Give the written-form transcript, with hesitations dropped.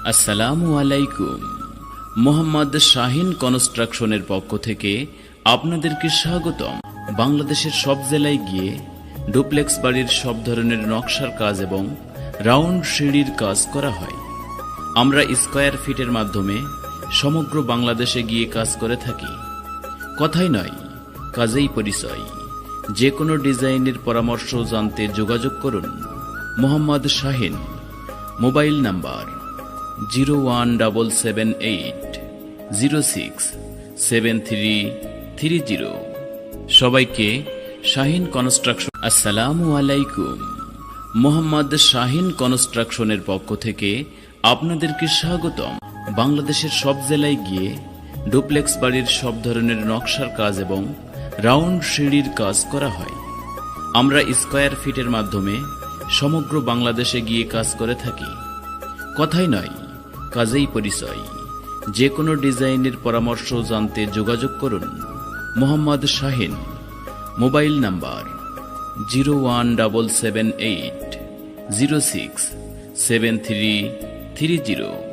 আসসালামু আলাইকুম। মোহাম্মদ শাহিন কনস্ট্রাকশনের পক্ষ থেকে আপনাদেরকে স্বাগতম। বাংলাদেশের সব জেলায় গিয়ে ডুপ্লেক্স বাড়ির সব ধরনের নকশার কাজ এবং রাউন্ড সিঁড়ির কাজ করা হয়। আমরা স্কয়ার ফিটের মাধ্যমে সমগ্র বাংলাদেশে গিয়ে কাজ করে থাকি। কথাই নয়, কাজেই পরিচয়। যে কোনো ডিজাইনের পরামর্শ জানতে যোগাযোগ করুন মোহাম্মদ শাহিন। Mobile number 01778067330। সবাইকে শাহিন কনস্ট্রাকশন। আসসালামু আলাইকুম। মোহাম্মদ শাহিন কনস্ট্রাকশনের পক্ষ থেকে আপনাদেরকে স্বাগতম। বাংলাদেশের সব জেলায় গিয়ে ডুপ্লেক্স বাড়ির সব ধরনের নকশার কাজ এবং রাউন্ড সিঁড়ির কাজ করা হয়। আমরা স্কয়ার ফিটের মাধ্যমে সমগ্র বাংলাদেশে গিয়ে কাজ করে থাকি। কথাই নয়, কাজেই পরিচয়। যে কোনো ডিজাইনের পরামর্শ জানতে যোগাযোগ করুন মোহাম্মদ শাহিন। Mobile number 01778067330।